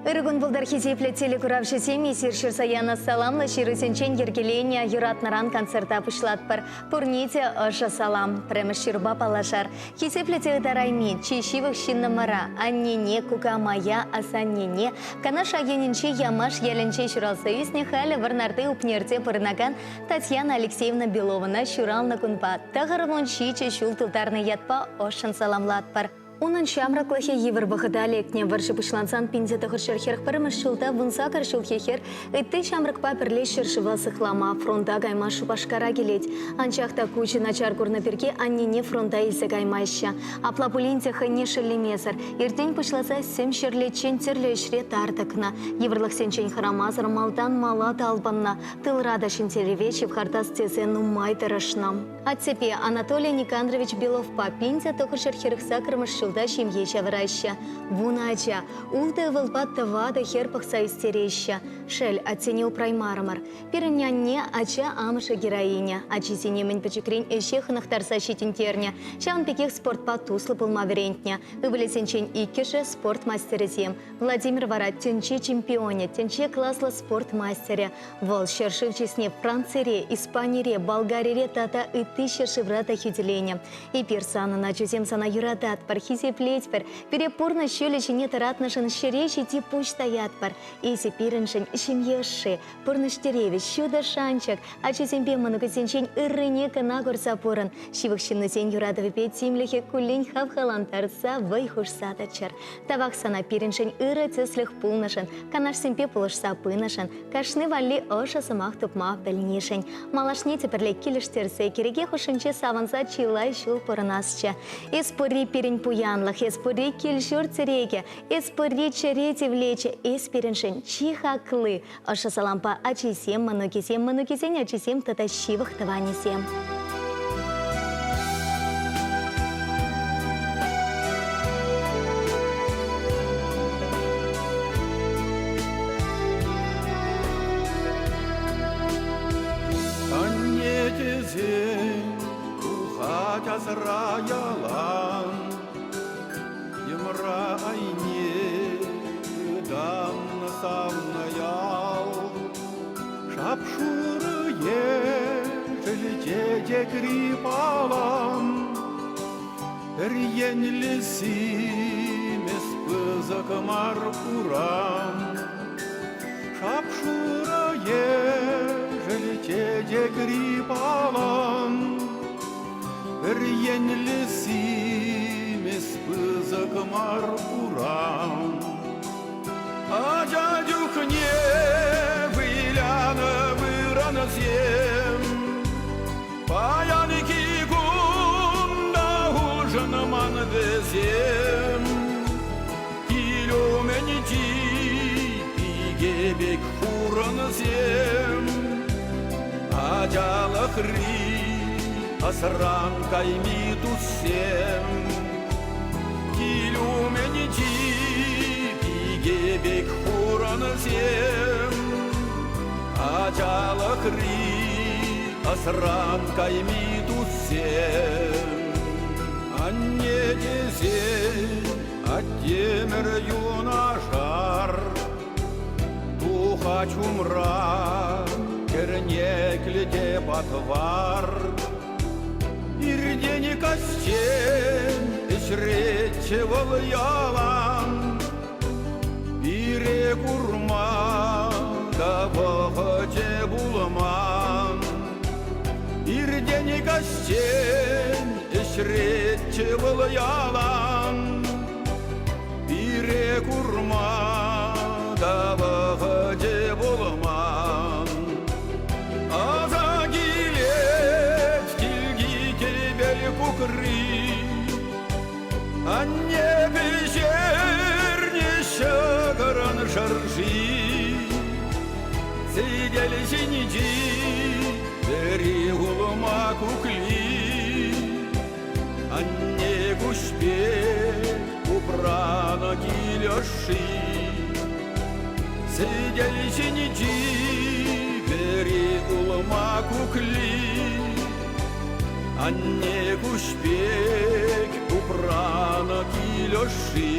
Иргун булдар хизипле телекуравшы семи сиршир саяна саламла ширысенчен ергеления юратнаран концерта пышлатпар. Пурните аша салам, премеширба палашар. Хизипле теодарайми, чишивых шиннамара, аннене кукамая асаннене. Канаша енинче ямаш яленче шуралса юсне халі варнарды упнерте пырнаган Татьяна Алексеевна Белована шурална кунпа. Тағарвон чиче шул тылтарны ятпа ошын саламлатпар. Унан шамраклахе евер бахадали кне варши пышлансан пинзе тахыршерхерх парымыш шулта вунса каршулхехер итты шамракпа перлеш шершива сыхлама фронта гайма шупашкара келет. Анчахта кучи начар курнаперке аннене фронта илсе гаймайща. Аплапулинте хане шелемесар. Иртень пышласа сем шерлечен терлешре тартакна. Еверлах сенчен харамазар малтан малата албанна. Тылрада шинтеревечи в хартас цесен умай тарашнам. Отцепе Анатолий Никандрович Беловпа пинзе тахыршерхерх сакрымыш да семье чавраща. Вунача, улты вылпатта вада херпах сайстереща. Шель оценил праймармар. Перняне ача амыша героиня. Ачисине мен почекрень эщеханах тарсащитин терня. Шаун пекех спортпа туслы пылма верентня. Выбылесенчен иккеше спортмастерезем. Владимир Варат тенче чемпионе, тенче классла спортмастере. Вол шершив чесне Францире, Испанире, Болгарире тата и тысяча шеврата хюделения. И персана на чузем сана юрадат пархизе плетьпер, перепурно щелечи нет ратнашен щеречи ти пусть стоят пар. Иси пиреншен щемьеши, пурныштеревич, щуда шанчак, а чесемпе манукасенчень ирынека нагор сапуран. Щивых щеннусень юрадовы петь тимлихе кулень хавхалан тарца вайхуш сатачар. Тавах сана пиреншень ира цеслих пулнашен, канаш семпе пулыш сапынашен, кашны вали оша самах тупма дальнишень. Малашне теперле килиштерсе, кереге хушенче саванса чилай шул поранасча. Испори пирень пуянлах, испори кильшур цереге, испори черети влече, испиреншен чихаклы. Оша салампа ачисем, манукисень, ачисем татащивых таванисем. Азраялан, Емра айне, дан савнаял, Шапшуры ежелте крипалам, Рьенлесимес пызак маркурам, Шапшуры ежелте крипалам, Рьенлесимес пызак маркурам. А дядюх не выляна выранасем, Паянки гунда ужин мандесем, Килюменити пигебек хуранасем, А дялахри Асран каймиту сем, Килюменити пигебек хуранасем, Ачалахри асран каймиту сем. Анне десем, аттемер юнашар, Духа чумра, кернекледе патвар, Ирдени костен, ишрече вол ялан, Ире курма, да бахаче булман. Ирдени костен, ишрече вол ялан, Ире курма, да бахаче булман. А не вечерне шагран шаржи, Сидели синичи, бери улма кукли, А не гушпе упрана килеши, Сидели синичи, бери улма кукли, А не гушпек упрана килеши.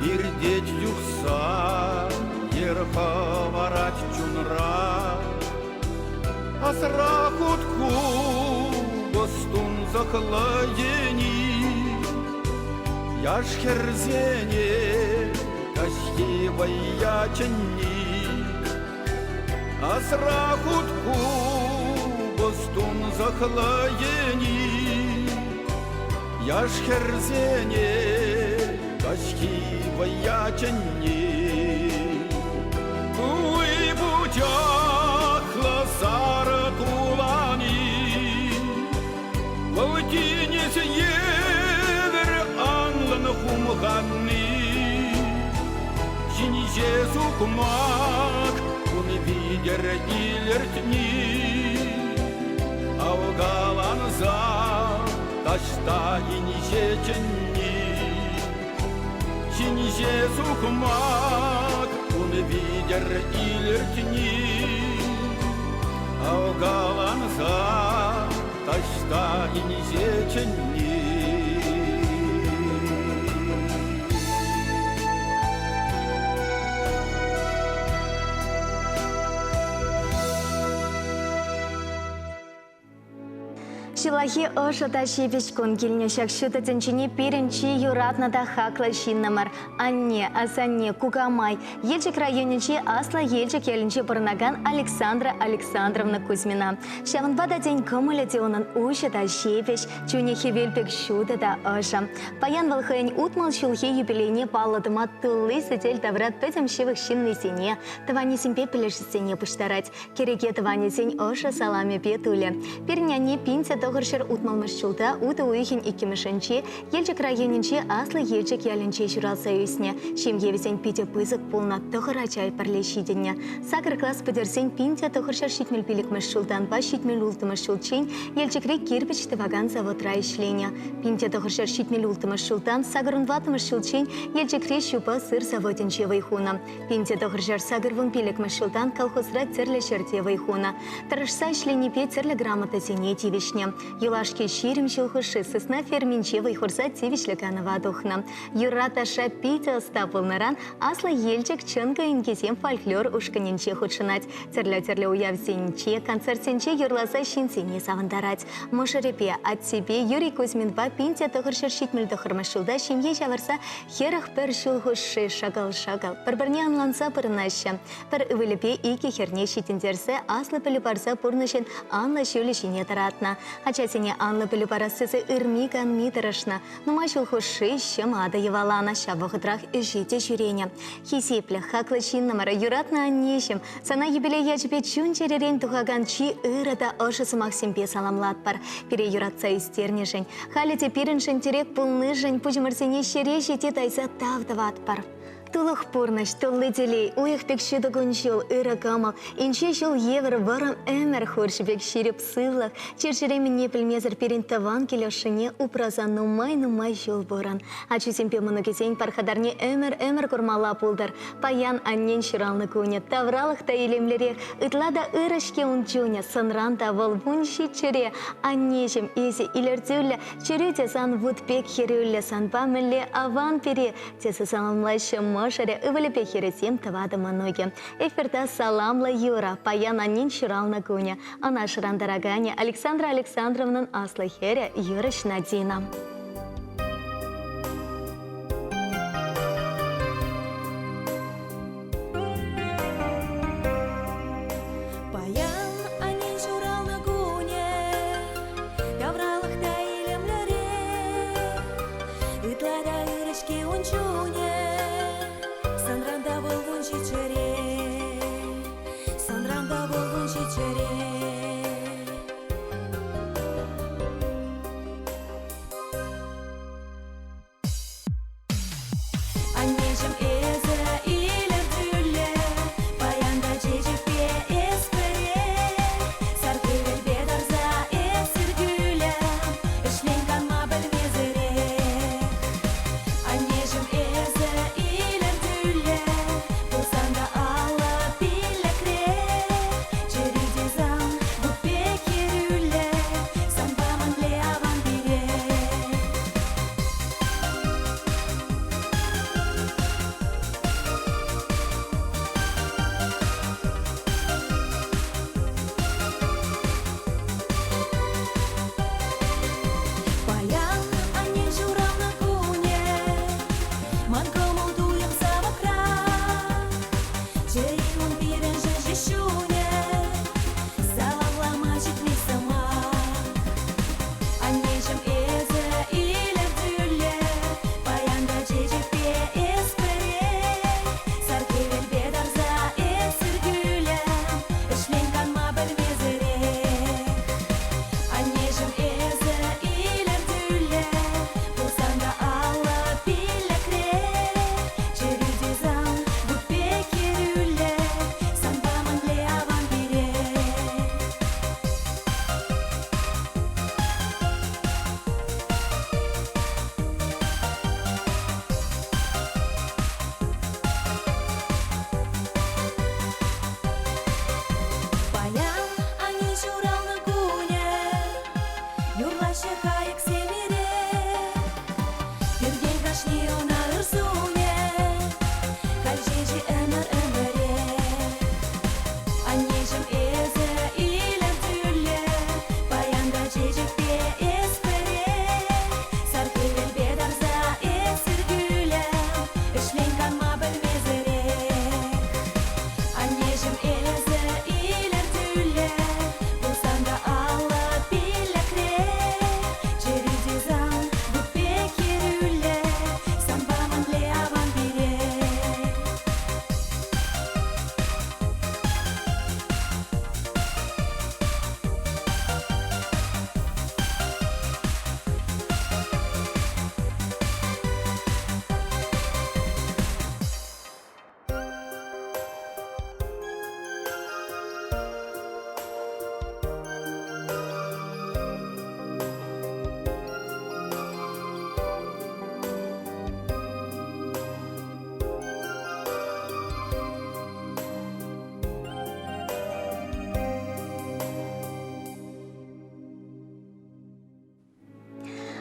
Ирдеть юхса, ерха варать чунра. Асрахутку, бостун захладени. Яш херзене, кашки ваячени. Асрахутку, бостун захладени. Яш херзене, кашки ваячени. Уй бутяхла сара тулани. Волтинец евер анлан хумханни. Жinice сукмак, он видер илертни. Авгаланза, ташта иниce ченни. Жinice сукмак, он видер илертни. Авгаланза, ташта иниce ченни. Шилахи ошата шипешкун килнешак шута тенчини пиренчи юратната хакла шиннамар. Анне, асанне, кукамай. Ельчик районичи асла ельчик ялинчи парнаган Александра Александровна Кузьмина. Шаванбада день коммуляти онан ушата шипеш, чуни хивельпек шута да оша. Паян валхайн утмал шулхи юбилейне палладыма тулы сетель таврат петем шивых шинный сене. Тавани симпе пелешсене пуштарать. Кереге тавани сень оша салами петуле. Перняне пинца тогыршыр утмалмашчулта ута уихин иккимешенче, ельчик районинче аслы ельчик ялинче журал союзне. Шим евесень пите пызык полна тогырачай парлешиденне. Сакыр класс подерсень пинца тогыршыр шитмел пилик машчултан па шитмел ултымашчулчень, ельчикре кирпич тываган завод райшлене. Пинте тогыршыр шитмел ултымашчултан сагырун ватымашчулчень, ельчикре щупа сыр заводинче вайхуна. Пинте тогыршыр сагырвун пилик машчултан колхозра церле шерте вайхуна. Тарышса шлени пе церле грамота сене тивишне. Юлашки ширим шилхуши сосна ферминче вайхурса тивишляканова духна. Юрата шапите остапылнаран асла ельчик чынка инкесем фольклор ушканинче худшинать. Церля уявсенче, концертенче юрласа шинсене савандарать. Мошерепе от себе Юрий Кузьмин па пинте тогыршыр шитмел тогырмашылда шимье жаварса херах пер шилхуши шагал. Парбарне анланса пырнаща. Пер ывылепе ике херне шитендерсе асла пелепарса пурнышен анла шулешине таратна. Ачасене анла пелепарасысы ырмикан митарашна. Нума шилхуши щемада евалана шавохытрах жите жюрене. Хисепле хакла шиннамара юратна аннешем. Сана юбилей ячпе чунчеререн тухаган чи ырата ошысы Максимпе саламлатпар. Пере юратса истернешень. Халите пиреншен терек пулнышень пучмарсене шереши те тайса тавдаватпар. Тулых пурныш, туллы делей, уих пекши догончил, ыра камал, инче шил евр варам эмер хорши пекшире псылах, чершеремен не пельмезер перен таван келешине упразан нумай шил боран. А чусемпе манукесень пархадарне эмер курмала пулдар, паян аннен ширалны куне, тавралых та илемлере, ытлада ырышке унчуне, санран та волбунши чере, аннешем изи илертюлля, чере тесан вуд пек херюлля санпа мэлле аван пере, теса саламлайшем Мошаре ывылепе хересем тавада маноге. Эфирда саламла юра, паян аннин ширална куня. Она ширандарагане Александра Александровна асла хере юрыш надина.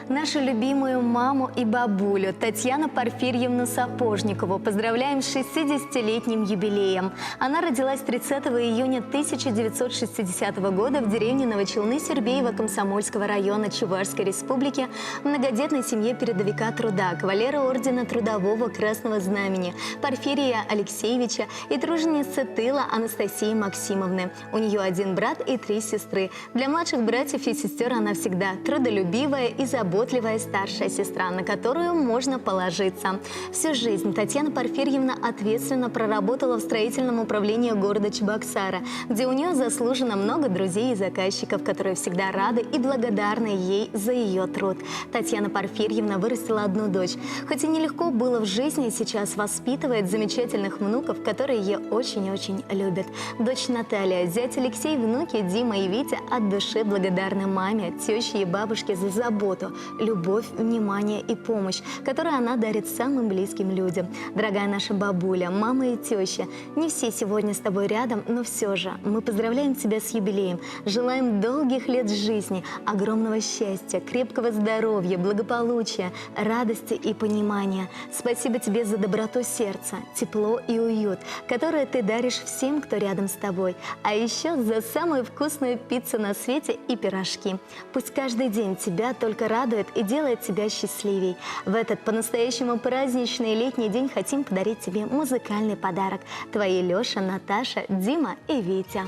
Нашу любимую маму и бабулю Татьяну Порфирьевну Сапожникову поздравляем с 60-летним юбилеем. Она родилась 30 июня 1960 года в деревне Новочелны Сербеева Комсомольского района Чувашской республики в многодетной семье передовика труда, кавалера ордена Трудового Красного Знамени Порфирия Алексеевича и труженицы тыла Анастасии Максимовны. У нее один брат и 3 сестры. Для младших братьев и сестер она всегда трудолюбивая и заботливая старшая сестра, на которую можно положиться. Всю жизнь Татьяна Порфирьевна ответственно проработала в строительном управлении города Чебоксара, где у нее заслуженно много друзей и заказчиков, которые всегда рады и благодарны ей за ее труд. Татьяна Порфирьевна вырастила одну дочь. Хоть и нелегко было в жизни, сейчас воспитывает замечательных внуков, которые ее очень-очень любят. Дочь Наталья, зять Алексей, внуки Дима и Витя от души благодарны маме, теще и бабушке за заботу, любовь, внимание и помощь, которую она дарит самым близким людям. Дорогая наша бабуля, мама и теща, не все сегодня с тобой рядом, но все же мы поздравляем тебя с юбилеем, желаем долгих лет жизни, огромного счастья, крепкого здоровья, благополучия, радости и понимания. Спасибо тебе за доброту сердца, тепло и уют, которое ты даришь всем, кто рядом с тобой, а еще за самую вкусную пиццу на свете и пирожки. Пусть каждый день тебя только радует и делает тебя счастливей. В этот по-настоящему праздничный летний день хотим подарить тебе музыкальный подарок. Твои Леша, Наташа, Дима и Витя.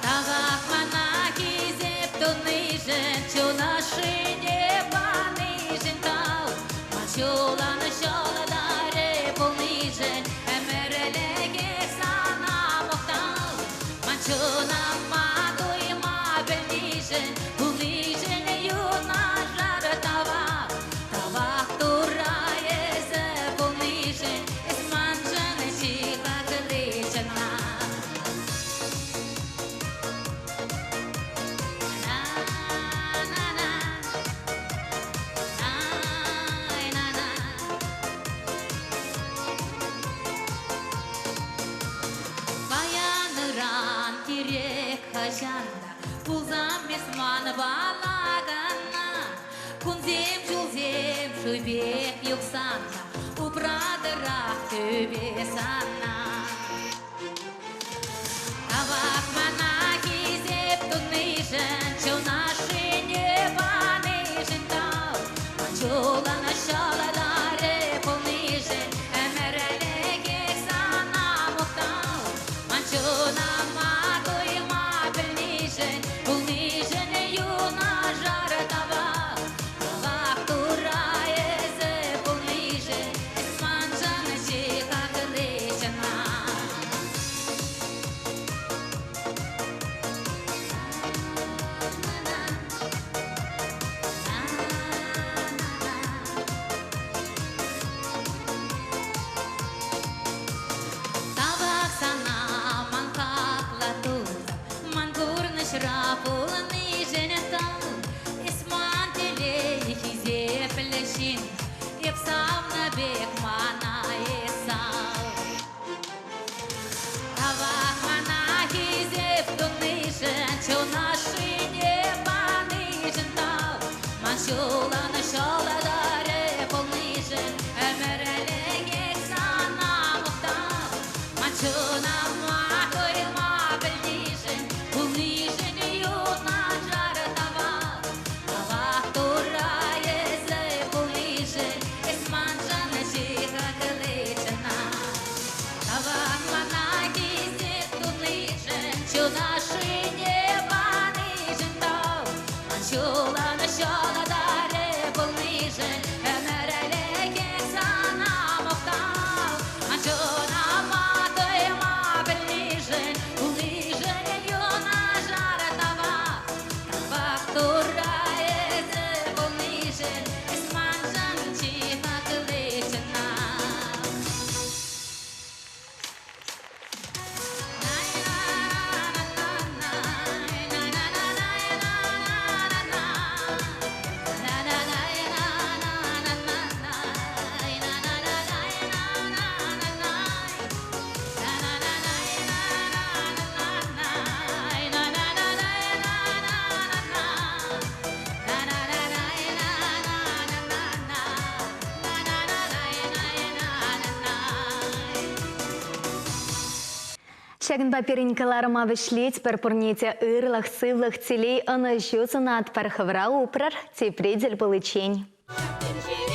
Тавак мана кизеп тунижен, чунаши неба нижен тау, мачула нашала даре полнижен, эмерелеге сана мохтау, мачуна маду и мабель нижен, полнижен юна жара тавак, тавак тура езе полнижен, эсманжен чиха гличена. Пулзам бесман балагана, кунзем жулзем шуйбек юксана, упрадырак төбе сана. Тавак мана кизеп тунижен, чунаши неба нижен тау, мачула нашала даре полнижен, эмерелеге сана мухтау, мачуна маду и мабель нижен, полнижен юна жара тавак, тавак тура езе полнижен, эсманжан чиха гличена. Тавак сана манкак латуза, мангур нашрапул нижен тау, эсман телей хизе плешин, епсав набек мана есау. Тавак мана хизе птунижен, чунаши неба нижен тау, мачула нашала даре полнижен, эмерелеге сана мухтау, мачуна маду и мабель нижен, полнижен юна жара тавак, тавак тура езе полнижен, эсманжан чиха гличена. Тавак мана кизеп тунижен, чунаши неба нижен тау, мачула нашала даре полнижен, эмерелеге сана мухтау, мачуна маду и Шагын паперинкаларыма вишлиц перпурните ырлах сывлах целей ана жюзанат пархавра упрар тепредель получень. Тенчене